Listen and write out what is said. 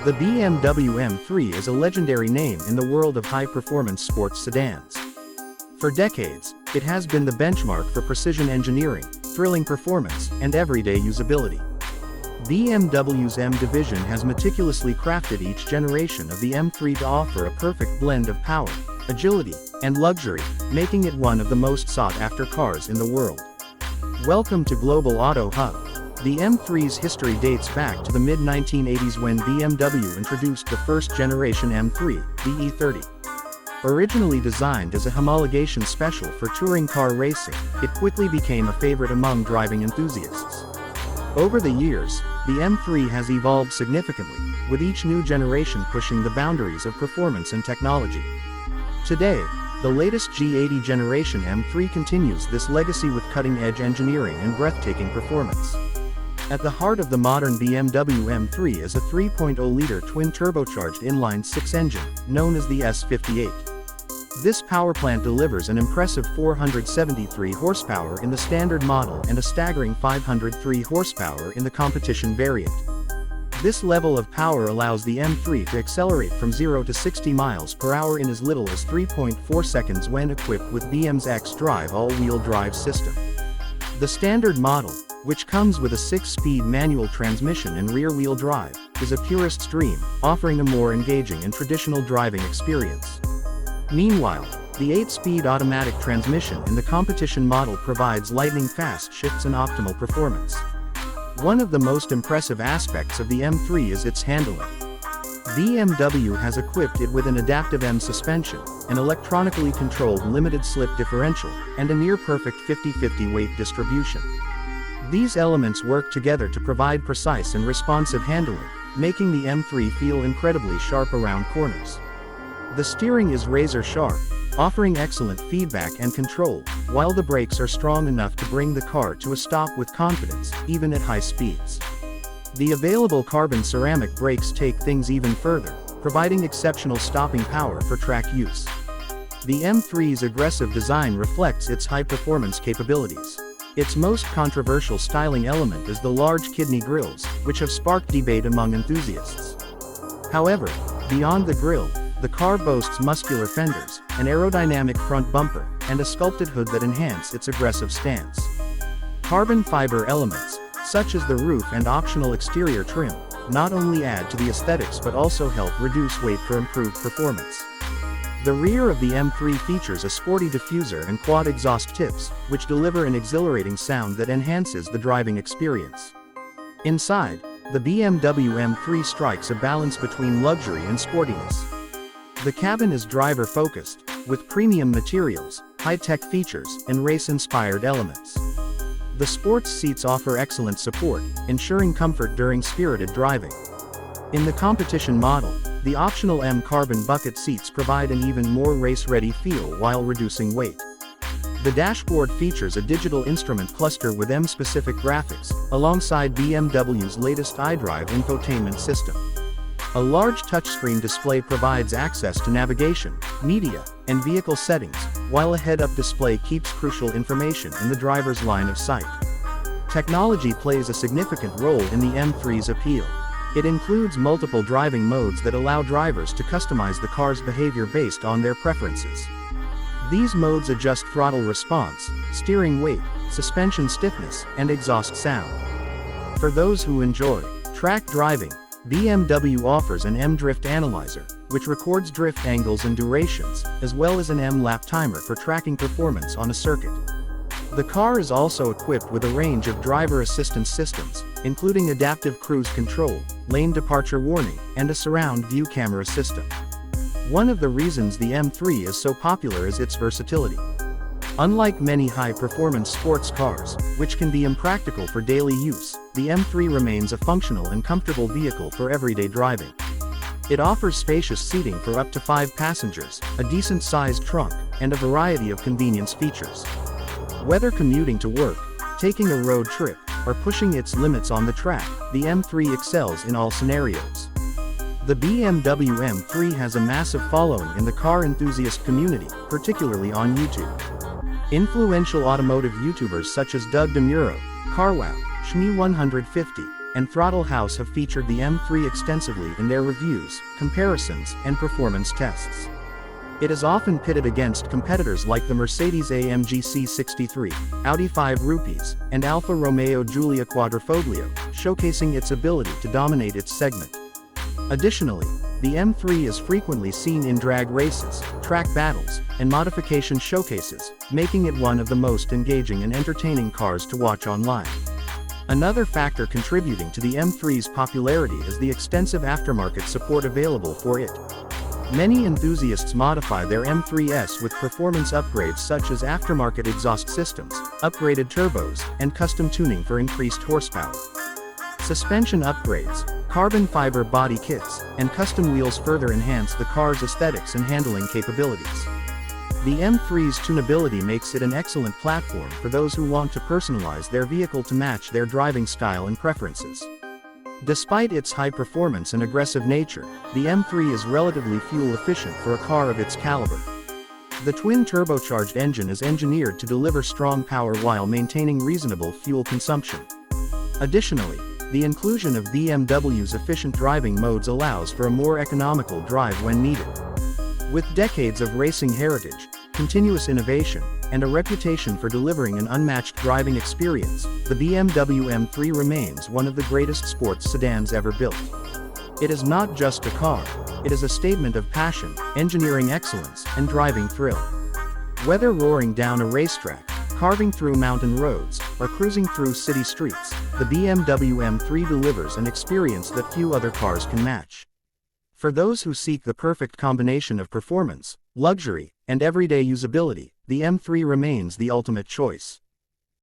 The BMW M3 is a legendary name in the world of high-performance sports sedans. For decades, it has been the benchmark for precision engineering, thrilling performance, and everyday usability. BMW's M division has meticulously crafted each generation of the M3 to offer a perfect blend of power, agility, and luxury, making it one of the most sought-after cars in the world. Welcome to Global Auto Hub. The M3's history dates back to the mid-1980s when BMW introduced the first-generation M3, the E30. Originally designed as a homologation special for touring car racing, it quickly became a favorite among driving enthusiasts. Over the years, the M3 has evolved significantly, with each new generation pushing the boundaries of performance and technology. Today, the latest G80 generation M3 continues this legacy with cutting-edge engineering and breathtaking performance. At the heart of the modern BMW M3 is a 3.0-liter twin-turbocharged inline-six engine, known as the S58. This power plant delivers an impressive 473 horsepower in the standard model and a staggering 503 horsepower in the competition variant. This level of power allows the M3 to accelerate from 0 to 60 miles per hour in as little as 3.4 seconds when equipped with BM's xDrive all-wheel drive system. The standard model, which comes with a 6-speed manual transmission and rear-wheel drive, is a purist's dream, offering a more engaging and traditional driving experience. Meanwhile, the 8-speed automatic transmission in the competition model provides lightning-fast shifts and optimal performance. One of the most impressive aspects of the M3 is its handling. BMW has equipped it with an adaptive M suspension, an electronically controlled limited-slip differential, and a near-perfect 50-50 weight distribution. These elements work together to provide precise and responsive handling, making the M3 feel incredibly sharp around corners. The steering is razor-sharp, offering excellent feedback and control, while the brakes are strong enough to bring the car to a stop with confidence, even at high speeds. The available carbon ceramic brakes take things even further, providing exceptional stopping power for track use. The M3's aggressive design reflects its high-performance capabilities. Its most controversial styling element is the large kidney grills, which have sparked debate among enthusiasts. However, beyond the grille, the car boasts muscular fenders, an aerodynamic front bumper, and a sculpted hood that enhance its aggressive stance. Carbon fiber elements, such as the roof and optional exterior trim, not only add to the aesthetics but also help reduce weight for improved performance. The rear of the M3 features a sporty diffuser and quad exhaust tips, which deliver an exhilarating sound that enhances the driving experience. Inside, the BMW M3 strikes a balance between luxury and sportiness. The cabin is driver-focused, with premium materials, high-tech features, and race-inspired elements. The sports seats offer excellent support, ensuring comfort during spirited driving. In the competition model, the optional M carbon bucket seats provide an even more race-ready feel while reducing weight. The dashboard features a digital instrument cluster with M-specific graphics, alongside BMW's latest iDrive infotainment system. A large touchscreen display provides access to navigation, media, and vehicle settings, while a head-up display keeps crucial information in the driver's line of sight. Technology plays a significant role in the M3's appeal. It includes multiple driving modes that allow drivers to customize the car's behavior based on their preferences. These modes adjust throttle response, steering weight, suspension stiffness, and exhaust sound. For those who enjoy track driving, BMW offers an M drift analyzer, which records drift angles and durations, as well as an M lap timer for tracking performance on a circuit. The car is also equipped with a range of driver assistance systems, including adaptive cruise control, lane departure warning, and a surround view camera system. One of the reasons the M3 is so popular is its versatility. Unlike many high-performance sports cars, which can be impractical for daily use, the M3 remains a functional and comfortable vehicle for everyday driving. It offers spacious seating for up to 5 passengers, a decent-sized trunk, and a variety of convenience features. Whether commuting to work, taking a road trip, or pushing its limits on the track, the M3 excels in all scenarios. The BMW M3 has a massive following in the car enthusiast community, particularly on YouTube. Influential automotive YouTubers such as Doug DeMuro, CarWow, Shmi150, and Throttle House have featured the M3 extensively in their reviews, comparisons, and performance tests. It is often pitted against competitors like the Mercedes-AMG C63, Audi 5 Rupees, and Alfa Romeo Giulia Quadrifoglio, showcasing its ability to dominate its segment. Additionally, the M3 is frequently seen in drag races, track battles, and modification showcases, making it one of the most engaging and entertaining cars to watch online. Another factor contributing to the M3's popularity is the extensive aftermarket support available for it. Many enthusiasts modify their M3s with performance upgrades such as aftermarket exhaust systems, upgraded turbos, and custom tuning for increased horsepower. Suspension upgrades, carbon fiber body kits, and custom wheels further enhance the car's aesthetics and handling capabilities. The M3's tunability makes it an excellent platform for those who want to personalize their vehicle to match their driving style and preferences. Despite its high performance and aggressive nature, the M3 is relatively fuel efficient for a car of its caliber. The twin-turbocharged engine is engineered to deliver strong power while maintaining reasonable fuel consumption. Additionally, the inclusion of BMW's efficient driving modes allows for a more economical drive when needed. With decades of racing heritage, continuous innovation, and a reputation for delivering an unmatched driving experience, the BMW M3 remains one of the greatest sports sedans ever built. It is not just a car, it is a statement of passion, engineering excellence, and driving thrill. Whether roaring down a racetrack, carving through mountain roads, or cruising through city streets, the BMW M3 delivers an experience that few other cars can match. For those who seek the perfect combination of performance, luxury, and everyday usability, the M3 remains the ultimate choice.